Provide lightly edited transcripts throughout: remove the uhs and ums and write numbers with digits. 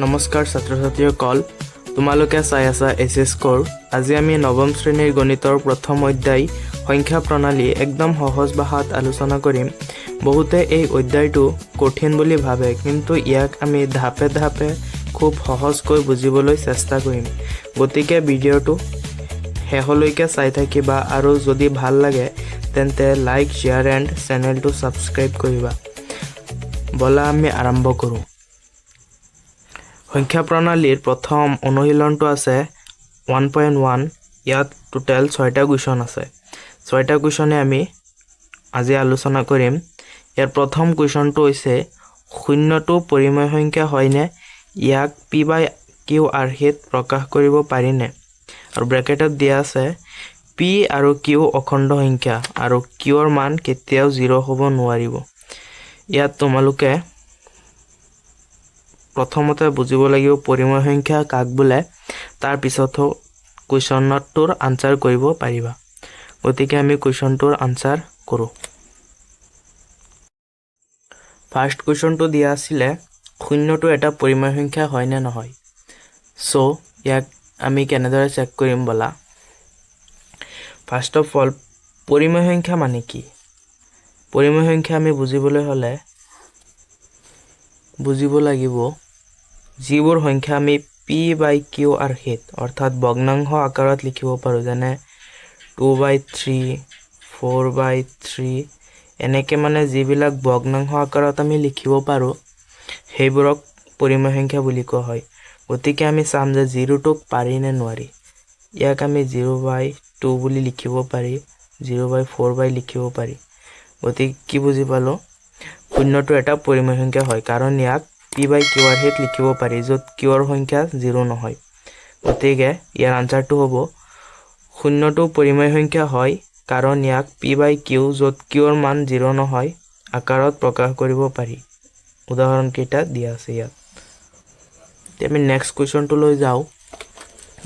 নমস্কাৰ ছাত্ৰ ছাত্ৰীসকল, তোমালোকে চাই আছা এছএছ কোৰ। আজি আমি নৱম শ্ৰেণীৰ গণিতৰ প্ৰথম অধ্যায় সংখ্যা প্ৰণালী একদম সহজ ভাষাত আলোচনা কৰিম। বহুতে এই অধ্যায়টো কঠিন বুলি ভাবে, কিন্তু ইয়াক আমি ধাপে ধাপে খুব সহজকৈ বুজিবলৈ চেষ্টা কৰিম। গতিকে ভিডিঅ'টো শেষলৈকে চাই থাকিবা, আৰু যদি ভাল লাগে তেন্তে লাইক, শ্বেয়াৰ এণ্ড চেনেলটো ছাবস্ক্ৰাইব কৰিবা। বলা আমি আৰম্ভ কৰোঁ। সংখ্যা প্ৰণালীৰ প্ৰথম অনুশীলনটো আছে 1.1। ইয়াত টোটেল 6টা কুৱেশ্যন আছে। 6টা কুৱেশ্যনে আমি আজি আলোচনা কৰিম। ইয়াৰ প্ৰথম কুৱেশ্যনটো হৈছে শূন্যটো পৰিমেয় সংখ্যা হয়নে? ইয়াক P/Q আৰ্হিত প্ৰকাশ কৰিব পাৰিনে? আৰু ব্ৰেকেটত দিয়া আছে P আৰু Q অখণ্ড সংখ্যা আৰু Qৰ মান কেতিয়াও 0 হ'ব নোৱাৰিব। ইয়াত তোমালোকে প্ৰথমতে বুজিব লাগিব পৰিমেয় সংখ্যা কাক বোলে, তাৰ পিছত কুৱেশ্যনটোৰ আনসাৰ কৰিব পাৰিবা। গতিকে আমি কুৱেশ্যনটোৰ আনসাৰ কৰোঁ। ফাৰ্ষ্ট কুৱেশ্যনটো দিয়া আছিলে শূন্যটো এটা পৰিমেয় সংখ্যা হয় নে নহয়। চ' ইয়াক আমি কেনেদৰে চেক কৰিম বলা। ফাৰ্ষ্ট অফ অল, পৰিমেয় সংখ্যা মানে কি? পৰিমেয় সংখ্যা আমি বুজিবলৈ হ'লে বুজিব লাগিব যিবোৰ সংখ্যা আমি P/Q আৰ্হিত অৰ্থাৎ ভগ্নাংশ আকাৰত লিখিব পাৰোঁ, যেনে 2/3, 4/3, এনেকৈ মানে যিবিলাক ভগ্নাংশ আকাৰত আমি লিখিব পাৰোঁ সেইবোৰক পৰিমেয় সংখ্যা বুলি কোৱা হয়। গতিকে আমি চাম যে 0টোক পাৰি নে নোৱাৰি। ইয়াক আমি 0/2 বুলি লিখিব পাৰি, 0/4 লিখিব পাৰি। গতিকে কি বুজি পালোঁ? শূন্যটো এটা পৰিমেয় সংখ্যা হয়, কাৰণ ইয়াক P/Q আৰ্হিত লিখিব পাৰি, য'ত Qৰ সংখ্যা 0 নহয়। গতিকে ইয়াৰ আনসাৰটো হ'ব শূন্যটো পৰিমেয় সংখ্যা হয় কাৰণ ইয়াক P/Q, য'ত Qৰ মান 0 নহয়, আকাৰত প্ৰকাশ কৰিব পাৰি। উদাহৰণকেইটা দিয়া আছে ইয়াত। এতিয়া আমি নেক্সট কুৱেশ্যনটোলৈ যাওঁ।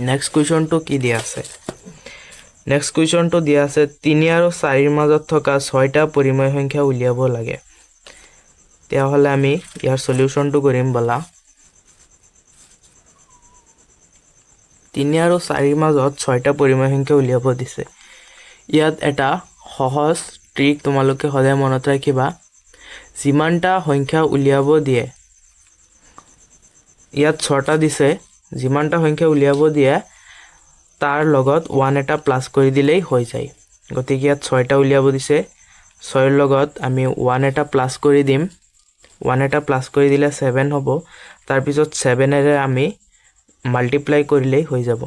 নেক্সট কুৱেশ্যনটো কি দিয়া আছে? নেক্সট কুৱেশ্যনটো দিয়া আছে 3 আৰু 4ৰ মাজত থকা 6টা পৰিমেয় সংখ্যা উলিয়াব লাগে। তেতিয়াহ'লে আমি ইয়াৰ সলিউশ্যনটো কৰিম বলা। 3 আৰু 4ৰ মাজত 6টা পৰিমেয় সংখ্যা উলিয়াব দিছে। ইয়াত এটা সহজ ট্ৰিক তোমালোকে সদায় মনত ৰাখিবা। যিমানটা সংখ্যা উলিয়াব দিয়ে, ইয়াত 6টা দিছে, যিমানটা সংখ্যা উলিয়াব দিয়ে তাৰ লগত 1 এটা প্লাছ কৰি দিলেই হৈ যায়। গতিকে ইয়াত 6টা উলিয়াব দিছে, 6ৰ লগত আমি 1 এটা প্লাছ কৰি দিম। 1 এটা প্লাছ কৰি দিলে 7 হ'ব। তাৰপিছত 7এৰে আমি মাল্টিপ্লাই কৰিলেই হৈ যাব।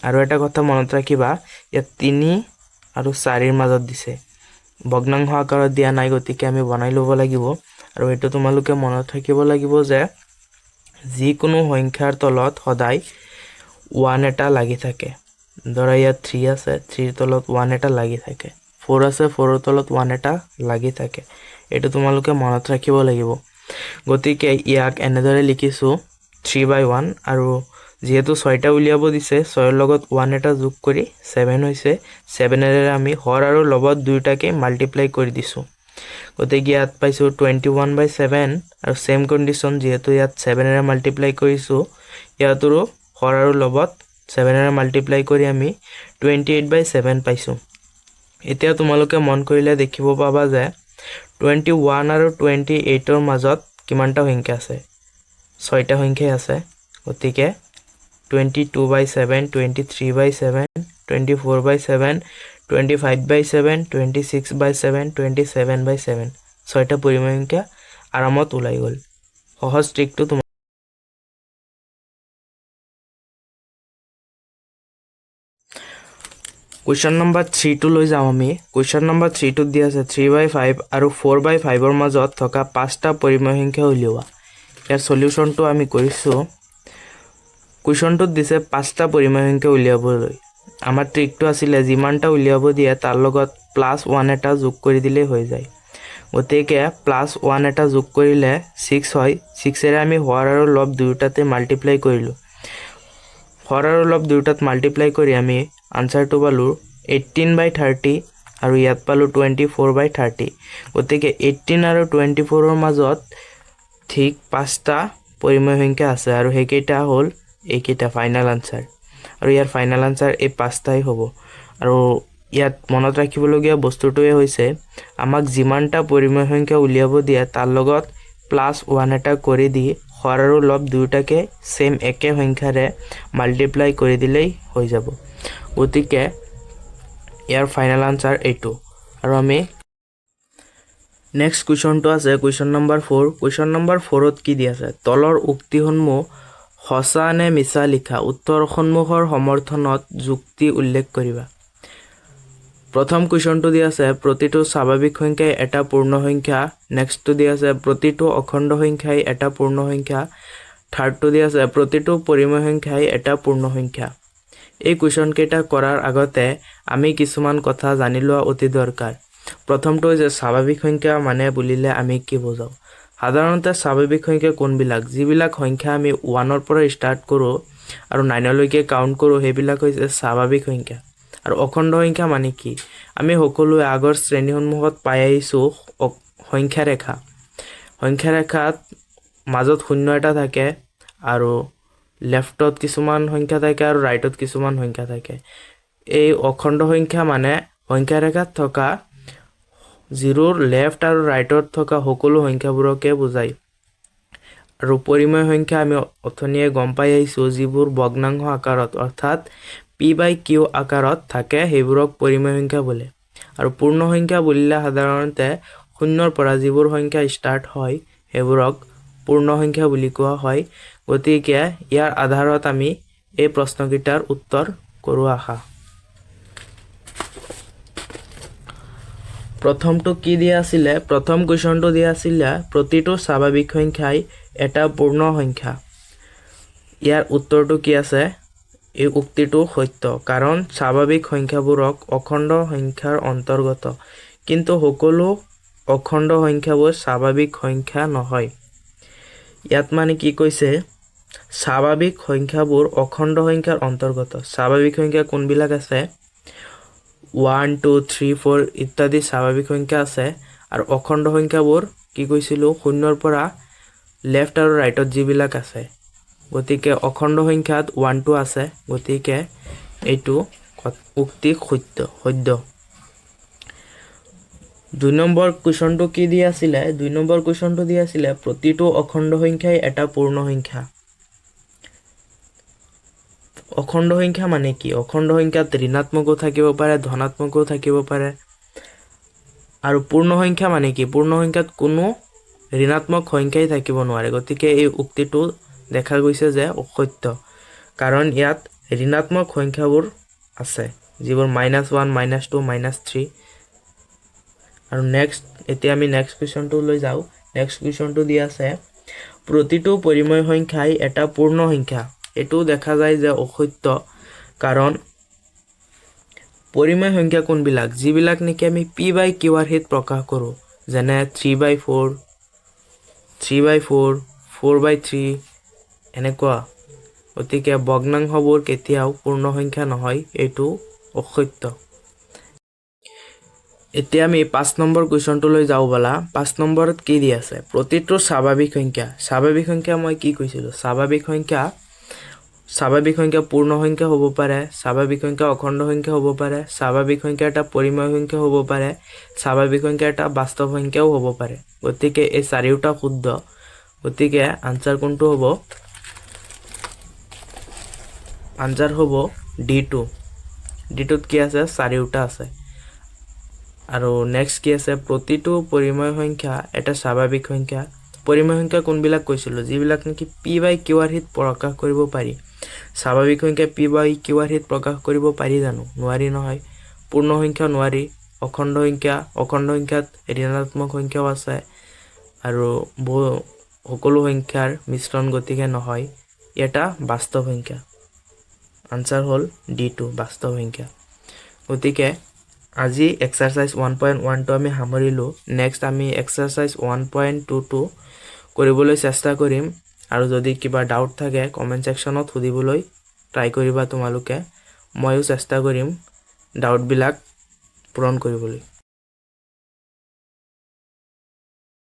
আৰু এটা কথা মনত ৰাখিবা, ইয়াত 3 আৰু 4ৰ মাজত দিছে, ভগ্নাংশ আকাৰত দিয়া নাই। গতিকে আমি বনাই ল'ব লাগিব। আৰু এইটো তোমালোকে মনত ৰাখিব লাগিব যে যিকোনো সংখ্যাৰ তলত সদায় 1 এটা লাগি থাকে। ধৰা ইয়াত 3 আছে, 3ৰ তলত 1 এটা লাগি থাকে। 4 আছে, 4ৰ তলত 1 এটা লাগি থাকে। এইটো তোমালোকে মনত ৰাখিব লাগিব। গতিকে ইয়াক এনেদৰে লিখিছোঁ 3/1, আৰু যিহেতু 6টা উলিয়াব দিছে, 6ৰ লগত 1 এটা যোগ কৰি 7 হৈছে। 7এৰে আমি হৰ আৰু লবত দুয়োটাকে মাল্টিপ্লাই কৰি দিছোঁ। গতিকে ইয়াত পাইছোঁ 21/7, আৰু ছেম কণ্ডিশ্যন, যিহেতু ইয়াত 7এৰে মাল্টিপ্লাই কৰিছোঁ, ইয়াতৰো হৰ আৰু লবত 7এৰে মাল্টিপ্লাই কৰি আমি 28/7 পাইছোঁ। এতিয়া তোমালোকে মন কৰিলে দেখিব পাবা যে 21 আৰু 28ৰ মাজত কিমানটা সংখ্যা আছে? 6টা সংখ্যাই আছে। গতিকে 22/7, 23/7, 24/7, 25/7, 26/7, 27/7, 6টা পৰিমেয় সংখ্যা আৰামত ওলাই গ'ল। সহজ ট্ৰিকটো কুৱেশ্যন নম্বৰ 3টো লৈ যাওঁ আমি। কুৱেশ্যন নম্বৰ 3টোত দিয়া আছে 3/5 আৰু 4/5ৰ মাজত থকা 5টা পৰিমেয় সংখ্যা উলিওৱা। ইয়াৰ সলিউশ্যনটো আমি কৰিছোঁ। কুৱেশ্যনটোত দিছে 5টা পৰিমেয় সংখ্যা উলিয়াবলৈ। আমাৰ ট্ৰিকটো আছিলে যিমানটা উলিয়াব দিয়ে তাৰ লগত +1 এটা যোগ কৰি দিলেই হৈ যায়। গতিকে +1 এটা যোগ কৰিলে 6 হয়। 6এৰে আমি হৰ আৰু লব দুয়োটাতে মাল্টিপ্লাই কৰিলোঁ। হৰ আৰু লব দুয়োটাত মাল্টিপ্লাই কৰি আমি আনসাৰটো পালোঁ 18/30, আৰু ইয়াত পালোঁ 24/30। গতিকে 18 আৰু 24ৰ মাজত ঠিক 5টা পৰিমেয় সংখ্যা আছে আৰু সেইকেইটা হ'ল এইকেইটা ফাইনেল আনসাৰ আৰু ইয়াৰ ফাইনেল আনসাৰ এই 5টাই হ'ব আৰু ইয়াত মনত ৰাখিবলগীয়া বস্তুটোৱে হৈছে আমাক যিমানটা পৰিমেয় সংখ্যা উলিয়াব দিয়ে তাৰ লগত +1 এটা কৰি দি হৰ আৰু লব দুয়োটাকে সেম একে সংখ্যাৰে মাল্টিপ্লাই কৰি দিলেই হৈ যাব গতিকে ইয়াৰ ফাইনেল আনসাৰ এইটো আৰু আমি নেক্সট কুৱেশ্যনটো আছে কুৱেশ্যন নম্বৰ 4 কুৱেশ্যন নম্বৰ 4ত কি দি আছে তলৰ উক্তিসমূহ সঁচা নে মিছা লিখা উত্তৰসমূহৰ সমৰ্থনত যুক্তি উল্লেখ কৰিবা প্ৰথম কুৱেশ্যনটো দি আছে প্ৰতিটো স্বাভাৱিক সংখ্যাই এটা পূৰ্ণ সংখ্যা নেক্সটটো দি আছে প্ৰতিটো অখণ্ড সংখ্যাই এটা পূৰ্ণ সংখ্যা থাৰ্ডটো দি আছে প্ৰতিটো পৰিমেয় সংখ্যাই এটা পূৰ্ণ সংখ্যা এই কুৱেশ্যন কেইটা কৰাৰ আগতে আমি কিছুমান কথা জানি লোৱা অতি দৰকাৰ প্ৰথমটো হৈছে স্বাভাৱিক সংখ্যা মানে বুলিলে আমি কি বুজাও সাধাৰণতে স্বাভাৱিক সংখ্যা কোনবিলাক যিবিলাক সংখ্যা আমি 1 ৰ পৰা ষ্টাৰ্ট কৰোঁ আৰু 9 লৈকে কাউন্ট কৰোঁ সেইবিলাক হৈছে স্বাভাৱিক সংখ্যা আৰু অখণ্ড সংখ্যা মানে কি আমি সকলোৱে আগৰ শ্ৰেণীসমূহত পাই আহিছোঁ সংখ্যা ৰেখাত মাজত শূন্য এটা থাকে আৰু লেফটত কিছুমান সংখ্যা থাকে আৰু ৰাইটত কিছুমান সংখ্যা থাকে এই অখণ্ড সংখ্যা মানে সংখ্যা ৰেখাত থকা জিৰোৰ লেফট আৰু ৰাইটত থকা সকলো সংখ্যাবোৰকে বুজায় আৰু পৰিমেয় সংখ্যা আমি অথনিয়ে গম পাই আহিছোঁ যিবোৰ ভগ্নাংশ আকাৰত অৰ্থাৎ p/q আকাৰত থাকে সেইবোৰক পৰিমেয় সংখ্যা বোলে আৰু পূৰ্ণ সংখ্যা বুলিলে সাধাৰণতে শূন্যৰ পৰা যিবোৰ সংখ্যা ষ্টাৰ্ট হয় সেইবোৰক পূৰ্ণ সংখ্যা বুলি কোৱা হয় গতিকে ইয়াৰ আধাৰত আমি এই প্ৰশ্নকেইটাৰ উত্তৰ কৰো আহা প্ৰথমটো কি দিয়া আছিল প্ৰথম কুৱেশ্যনটো দিয়া আছিল প্ৰতিটো স্বাভাৱিক সংখ্যাই এটা পূৰ্ণ সংখ্যা ইয়াৰ উত্তৰটো কি আছে এই উক্তিটো সত্য কাৰণ স্বাভাৱিক সংখ্যাবোৰক অখণ্ড সংখ্যাৰ অন্তৰ্গত কিন্তু সকলো অখণ্ড সংখ্যাবোৰ স্বাভাৱিক সংখ্যা নহয় ইয়াত মানে কি কৈছে স্বাভাৱিক সংখ্যাবোৰ অখণ্ড সংখ্যাৰ অন্তৰ্গত স্বাভাৱিক সংখ্যা কোনবিলাক আছে 1 2 3 4 ইত্যাদি স্বাভাৱিক সংখ্যা আছে আৰু অখণ্ড সংখ্যাবোৰ কি কৈছিলো শূন্যৰ পৰা লেফট আৰু ৰাইটত যিবিলাক আছে গতিকে অখণ্ড সংখ্যাত 1 2 আছে গতিকে এইটো উক্তি সত্য 2 নম্বৰ কুৱেশ্যনটো কি দি আছিল 2 নম্বৰ কুৱেশ্যনটো দি আছিল প্ৰতিটো অখণ্ড সংখ্যাই এটা পূৰ্ণ সংখ্যা অখণ্ড সংখ্যা মানে কি অখণ্ড সংখ্যাত ঋণাত্মকও থাকিব পাৰে ধনাত্মকও থাকিব পাৰে আৰু পূৰ্ণ সংখ্যা মানে কি পূৰ্ণ সংখ্যাত কোনো ঋণাত্মক সংখ্যাই থাকিব নোৱাৰে গতিকে এই উক্তিটো দেখা গৈছে যে অসত্য কাৰণ ইয়াত ঋণাত্মক সংখ্যাবোৰ আছে যিবোৰ -1 -2 -3 আৰু নেক্সট এতিয়া আমি নেক্সট কুৱেশ্যনটো লৈ যাও নেক্সট কুৱেশ্যনটো দি আছে প্ৰতিটো পৰিমেয় সংখ্যাই এটা পূৰ্ণ সংখ্যা এটো দেখা যায় যে অসত্য কাৰণ পৰিমেয় সংখ্যা কোনবিলাক যিবিলাক নেকি আমি p/q ৰ হিত প্ৰকাশ কৰো যেনে 3/4 3/4 4/3 এনেকুৱা গতিকে ভগ্নাংশবোৰ কেতিয়াও পূৰ্ণ সংখ্যা নহয় এটো অসত্য এতিয়া আমি 5 নম্বৰ কুৱেশ্যনটো লৈ যাও বলা 5 নম্বৰত কি দি আছে প্ৰতিটো স্বাভাৱিক সংখ্যা মই কি কৈছিলো স্বাভাৱিক সংখ্যা পূৰ্ণ সংখ্যা হ'ব পাৰে স্বাভাৱিক সংখ্যা অখণ্ড সংখ্যা হ'ব পাৰে স্বাভাৱিক সংখ্যা এটা পৰিমেয় সংখ্যা হ'ব পাৰে স্বাভাৱিক সংখ্যা এটা বাস্তৱ সংখ্যাও হ'ব পাৰে গতিকে এই চাৰিওটা শুদ্ধ গতিকে আনসাৰ কোনটো হ'ব আনসাৰ হ'ব D2 D2ত কি আছে চাৰিওটা আছে আৰু নেক্সট কি আছে প্ৰতিটো পৰিমেয় সংখ্যা এটা স্বাভাৱিক সংখ্যা পৰিমেয় সংখ্যা কোনবিলাক কৈছিলো যিবিলাক নেকি p/q ৰ হিত প্ৰকাশ কৰিব পাৰি স্বাভাৱিক সংখ্যা p/q ৰ হিত প্ৰকাশ কৰিব পাৰি জানো নোৱাৰি নহয় পূৰ্ণ সংখ্যা নোৱাৰি অখণ্ড সংখ্যাত ঋণাত্মক সংখ্যাও আছে আৰু সকলো সংখ্যাৰ মিশ্ৰণ গতিকে নহয় এটা বাস্তৱ সংখ্যা আনসাৰ হ'ল D2 বাস্তৱ সংখ্যা গতিকে আজি এক্সাৰসাইজ 1.1 টো আমি সামৰিলো নেক্সট আমি এক্সাৰসাইজ 1.2 কৰিবলৈ চেষ্টা কৰিম আৰু যদি কিবা ডাউট থাকে কমেন্ট সেকশনত সুধিবলৈ ট্ৰাই কৰিবা তোমালোকে মইও চেষ্টা কৰিম ডাউট বিলাক পূৰণ কৰিবলৈ